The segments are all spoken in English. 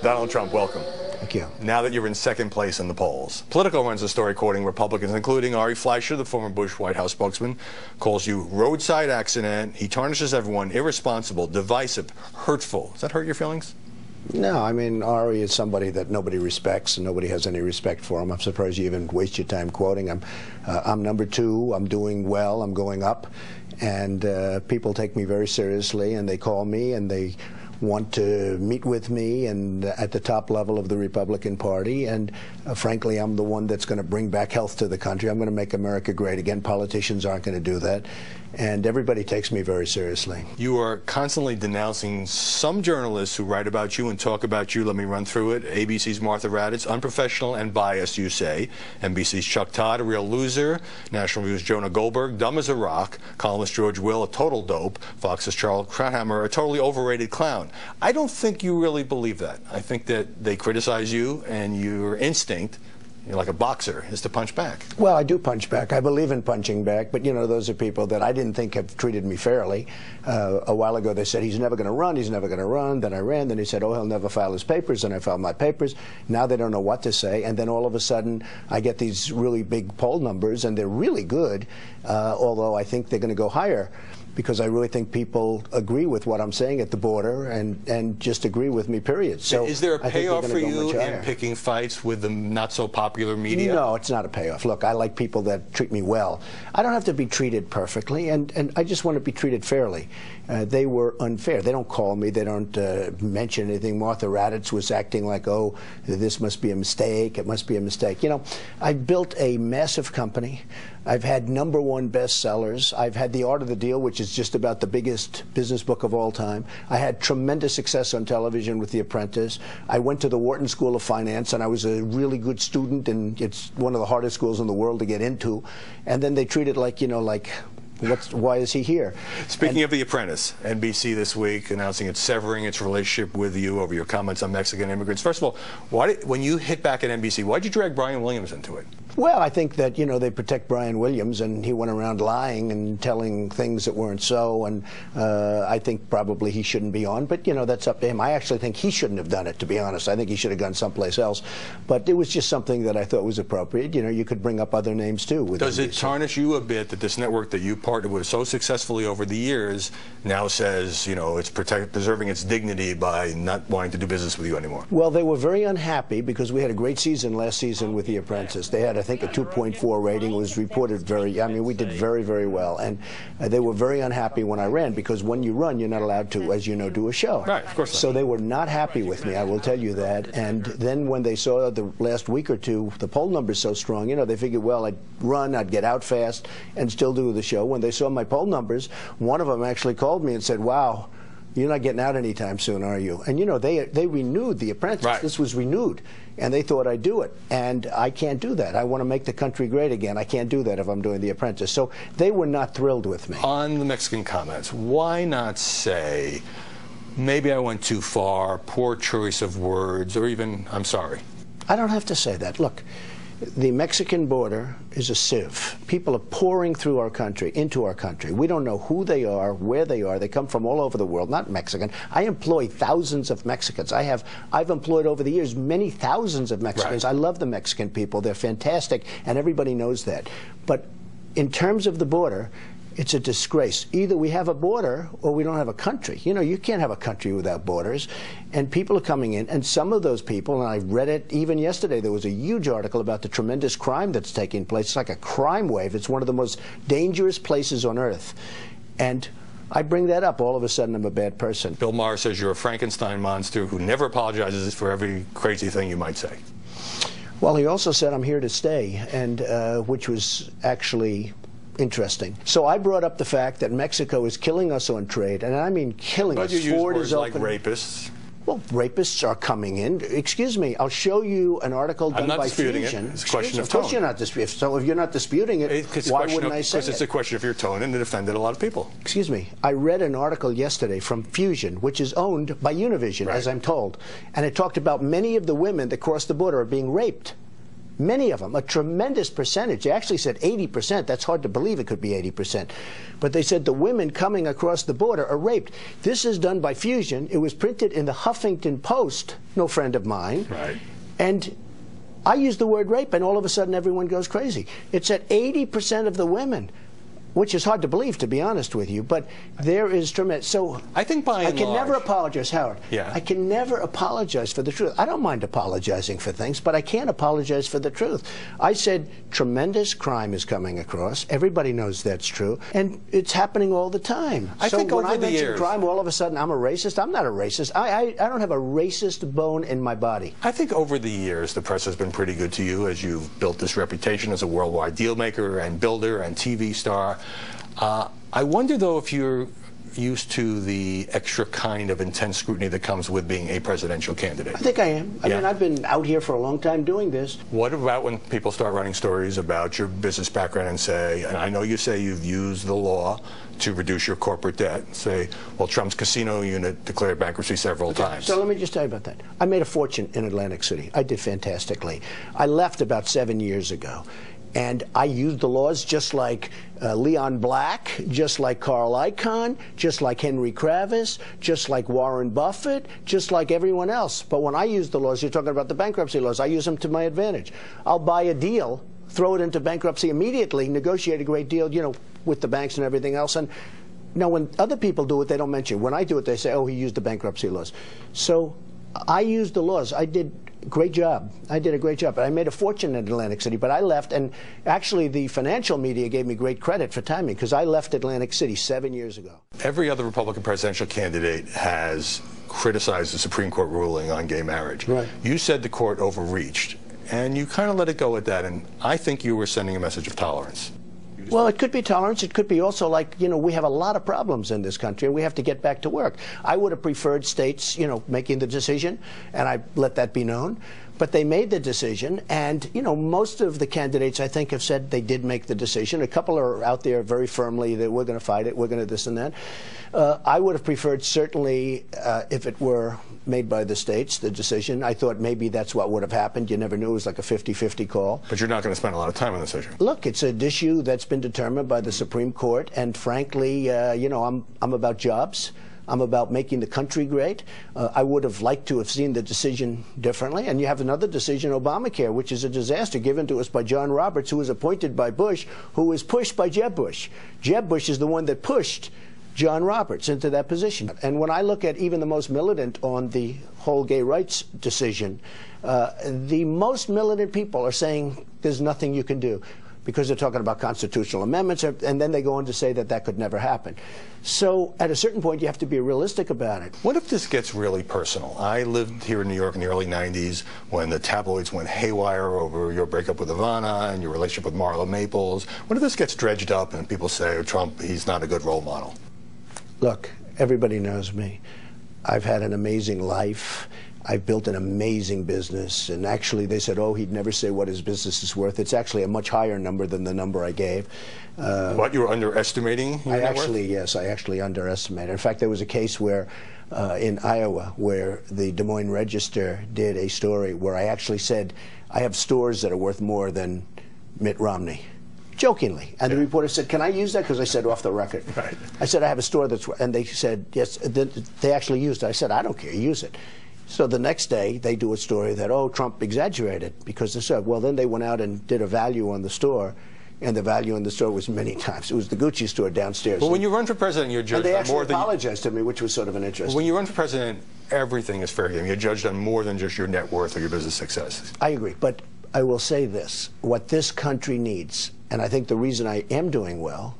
Donald Trump, welcome. Thank you. Now that you're in second place in the polls, Politico runs a story quoting Republicans, including Ari Fleischer, the former Bush White House spokesman, calls you roadside accident. He tarnishes everyone, irresponsible, divisive, hurtful. Does that hurt your feelings? No, I mean, Ari is somebody that nobody respects, and nobody has any respect for him. I'm surprised you even waste your time quoting him. I'm number 2. I'm doing well. I'm going up. And people take me very seriously, and they call me, and they want to meet with me and at the top level of the Republican Party. And frankly, I'm the one that's going to bring back health to the country. I'm going to make America great again. Politicians aren't going to do that. And everybody takes me very seriously. You are constantly denouncing some journalists who write about you and talk about you. Let me run through it. ABC's Martha Raddatz, unprofessional and biased, you say. NBC's Chuck Todd, a real loser. National Review's Jonah Goldberg, dumb as a rock. Columnist George Will, a total dope. Fox's Charles Krauthammer, a totally overrated clown. I don't think you really believe that. I think that they criticize you, and your instinct, you're like a boxer, is to punch back. Well, I do punch back. I believe in punching back, but, you know, those are people that I didn't think have treated me fairly. A while ago, they said, he's never going to run, he's never going to run. Then I ran. Then he said, oh, he'll never file his papers. And I filed my papers. Now they don't know what to say. And then all of a sudden, I get these really big poll numbers, and they're really good, although I think they're going to go higher, because I really think people agree with what I'm saying at the border and just agree with me, period. So is there a payoff for you in picking fights with the not-so-popular media? No, it's not a payoff. Look, I like people that treat me well. I don't have to be treated perfectly, and I just want to be treated fairly. They were unfair. They don't call me. They don't mention anything. Martha Raddatz was acting like, oh, this must be a mistake. It must be a mistake. You know, I built a massive company. I've had #1 bestsellers. I've had The Art of the Deal, which is just about the biggest business book of all time. I had tremendous success on television with The Apprentice. I went to the Wharton School of Finance, and I was a really good student, and it's one of the hardest schools in the world to get into. And then they treat it like, you know, like, why is he here? Speaking of The Apprentice, NBC this week announcing it's severing its relationship with you over your comments on Mexican immigrants. First of all, when you hit back at NBC, why did you drag Brian Williams into it? Well, I think that, you know, they protect Brian Williams, and he went around lying and telling things that weren't so, and I think probably he shouldn't be on, but, you know, that's up to him. I actually think he shouldn't have done it, to be honest. I think he should have gone someplace else, but it was just something that I thought was appropriate. You know, you could bring up other names, too. Does it tarnish you a bit that this network that you partnered with so successfully over the years now says, you know, it's preserving its dignity by not wanting to do business with you anymore? Well, they were very unhappy because we had a great season last season with The Apprentice. They had, I think, a 2.4 rating. It was reported we did very, very well. And they were very unhappy when I ran, because when you run, you're not allowed to, as you know, do a show. Right, of course. So they were not happy with me, I will tell you that. And then when they saw the last week or two, the poll numbers so strong, you know, they figured, well, I'd run, I'd get out fast, and still do the show. When they saw my poll numbers, one of them actually called me and said, wow, you're not getting out anytime soon, are you? And, you know, they renewed The Apprentice. Right. This was renewed, and they thought I'd do it. And I can't do that. I want to make the country great again. I can't do that if I'm doing The Apprentice. So they were not thrilled with me. On the Mexican comments, why not say, maybe I went too far, poor choice of words, or even, I'm sorry? I don't have to say that. Look, the Mexican border is a sieve. People are pouring through our country, into our country. We don't know who they are, where they are. They come from all over the world, not Mexican. I employ thousands of Mexicans. I've employed over the years many thousands of Mexicans. Right. I love the Mexican people. They're fantastic, and everybody knows that. But in terms of the border, it's a disgrace. Either we have a border or we don't have a country. You know, you can't have a country without borders. And people are coming in, and some of those people, and I read it even yesterday, there was a huge article about the tremendous crime that's taking place. It's like a crime wave. It's one of the most dangerous places on earth. And I bring that up, all of a sudden I'm a bad person. Bill Maher says you're a Frankenstein monster who never apologizes for every crazy thing you might say. Well, he also said I'm here to stay, and which was actually interesting. So I brought up the fact that Mexico is killing us on trade, and I mean killing us. But you use words like rapists. Well, rapists are coming in. Excuse me, I'll show you an article done by Fusion. I'm not disputing it. It's a question of tone. Of tone. course you're not disputing. So if you're not disputing it, why wouldn't I say it? Because it's a question of your tone, and it offended a lot of people. Excuse me, I read an article yesterday from Fusion, which is owned by Univision, right, as I'm told, and it talked about many of the women that cross the border are being raped. Many of them, a tremendous percentage. They actually said 80%. That's hard to believe it could be 80%. But they said the women coming across the border are raped. This is done by Fusion. It was printed in the Huffington Post, no friend of mine. Right. And I use the word rape, and all of a sudden everyone goes crazy. It's at 80% of the women, which is hard to believe, to be honest with you, but there is tremendous. So I think by and I can large, never apologize, Howard. Yeah. I can never apologize for the truth. I don't mind apologizing for things, but I can't apologize for the truth. I said tremendous crime is coming across. Everybody knows that's true, and it's happening all the time. I think when over I the mention years, crime, all of a sudden I'm a racist. I'm not a racist. I don't have a racist bone in my body. I think over the years, the press has been pretty good to you as you've built this reputation as a worldwide deal maker and builder and TV star. I wonder, though, if you're used to the extra kind of intense scrutiny that comes with being a presidential candidate. I think I am. I mean, I've been out here for a long time doing this. What about when people start writing stories about your business background and say, and I know you say you've used the law to reduce your corporate debt, say, well, Trump's casino unit declared bankruptcy several times. So let me just tell you about that. I made a fortune in Atlantic City. I did fantastically. I left about 7 years ago. And I used the laws just like Leon Black, just like Carl Icahn, just like Henry Kravis, just like Warren Buffett, just like everyone else. But when I use the laws, you're talking about the bankruptcy laws, I use them to my advantage. I'll buy a deal, throw it into bankruptcy immediately, negotiate a great deal, you know, with the banks and everything else. And now when other people do it, they don't mention it. When I do it, they say, oh, he used the bankruptcy laws. So I used the laws. I did a great job. I did a great job. I made a fortune in Atlantic City, but I left, and actually the financial media gave me great credit for timing, because I left Atlantic City 7 years ago. Every other Republican presidential candidate has criticized the Supreme Court ruling on gay marriage. Right. You said the court overreached, and you kind of let it go at that, and I think you were sending a message of tolerance. Well, it could be tolerance. It could be also like, you know, we have a lot of problems in this country, and we have to get back to work. I would have preferred states, you know, making the decision, and I let that be known. But they made the decision, and, you know, most of the candidates, I think, have said they did make the decision. A couple are out there very firmly that we're going to fight it, we're going to this and that. I would have preferred, certainly, if it were made by the states, the decision. I thought maybe that's what would have happened. You never knew. It was like a 50-50 call. But you're not going to spend a lot of time on this issue. Look, it's an issue that's been determined by the Supreme Court, and frankly, you know, I'm about jobs. I'm about making the country great. I would have liked to have seen the decision differently. And you have another decision, Obamacare, which is a disaster given to us by John Roberts, who was appointed by Bush, who was pushed by Jeb Bush. Jeb Bush is the one that pushed John Roberts into that position. And when I look at even the most militant on the whole gay rights decision, the most militant people are saying there's nothing you can do, because they're talking about constitutional amendments, and then they go on to say that that could never happen. So at a certain point, you have to be realistic about it. What if this gets really personal? I lived here in New York in the early 90s when the tabloids went haywire over your breakup with Ivana and your relationship with Marla Maples. What if this gets dredged up and people say, oh, Trump, he's not a good role model? Look, everybody knows me. I've had an amazing life. I've built an amazing business, and actually they said, oh, he'd never say what his business is worth. It's actually a much higher number than the number I gave. What, you were underestimating your net worth? Yes, I actually underestimated. In fact, there was a case where, in Iowa, where the Des Moines Register did a story where I actually said, I have stores that are worth more than Mitt Romney. Jokingly. And the reporter said, can I use that? Because I said off the record. Right. I said, I have a store that's, and they said, yes, they actually used it. I said, I don't care, use it. So the next day, they do a story that, oh, Trump exaggerated, because they said, well, then they went out and did a value on the store, and the value in the store was many times. It was the Gucci store downstairs. But when you run for president, you're judged on more than... And they actually apologized to me, which was sort of an interest. When you run for president, everything is fair game. You're judged on more than just your net worth or your business success. I agree, but I will say this. What this country needs, and I think the reason I am doing well,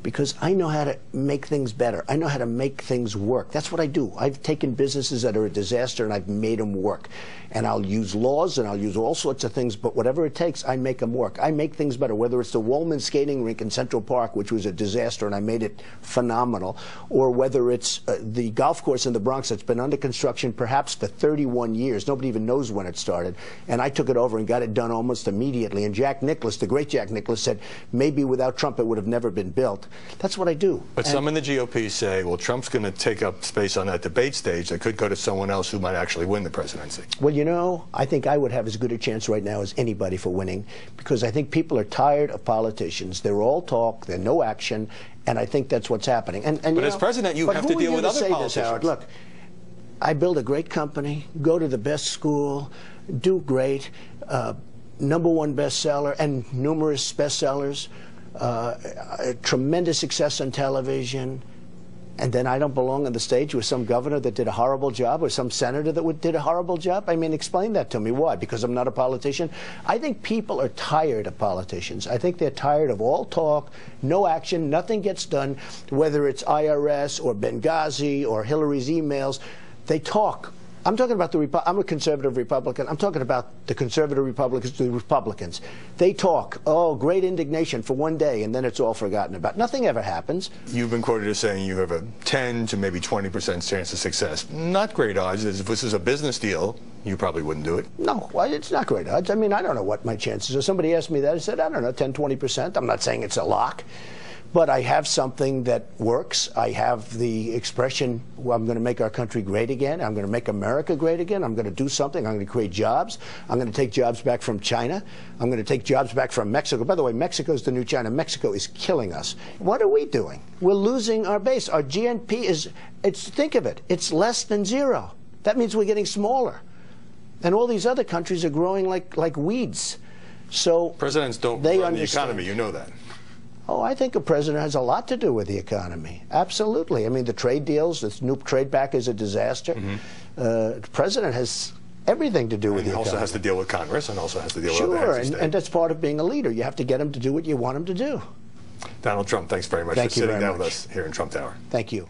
because I know how to make things better. I know how to make things work. That's what I do. I've taken businesses that are a disaster and I've made them work. And I'll use laws and I'll use all sorts of things, but whatever it takes, I make them work. I make things better, whether it's the Woolman skating rink in Central Park, which was a disaster and I made it phenomenal, or whether it's the golf course in the Bronx that's been under construction perhaps for 31 years. Nobody even knows when it started. And I took it over and got it done almost immediately. And Jack Nicklaus, the great Jack Nicklaus, said maybe without Trump it would have never been built. That's what I do. But some in the GOP say, well, Trump's going to take up space on that debate stage that could go to someone else who might actually win the presidency. Well, you know, I think I would have as good a chance right now as anybody for winning, because I think people are tired of politicians. They're all talk, they're no action, and I think that's what's happening. But as president, you have to deal with other politicians. Howard? Look, I build a great company, go to the best school, do great, #1 bestseller and numerous bestsellers, tremendous success on television, and then I don't belong on the stage with some governor that did a horrible job or some senator that did a horrible job? I mean, explain that to me. Why? Because I'm not a politician? I think people are tired of politicians. I think they're tired of all talk, no action, nothing gets done, whether it's IRS or Benghazi or Hillary's emails. They talk. I'm talking about I'm a conservative Republican. I'm talking about the conservative Republicans, the Republicans. They talk. Oh, great indignation for one day, and then it's all forgotten about. Nothing ever happens. You've been quoted as saying you have a 10 to maybe 20% chance of success. Not great odds. If this is a business deal, you probably wouldn't do it. No, it's not great odds. I mean, I don't know what my chances are. Somebody asked me that. I said, I don't know, 10, 20%. I'm not saying it's a lock. But I have something that works. I have the expression, well, I'm going to make our country great again. I'm going to make America great again. I'm going to do something. I'm going to create jobs. I'm going to take jobs back from China. I'm going to take jobs back from Mexico. By the way, Mexico's the new China. Mexico is killing us. What are we doing? We're losing our base. Our GNP is, think of it, it's less than zero. That means we're getting smaller. And all these other countries are growing like weeds. So presidents don't run the economy. You know that. Oh, I think a president has a lot to do with the economy. Absolutely. I mean, the trade deals, this new trade pact is a disaster. The president has everything to do with the economy. Also has to deal with Congress and also has to deal with the heads of state. And that's part of being a leader. You have to get him to do what you want him to do. Donald Trump, thanks very much for sitting down with us here in Trump Tower. Thank you.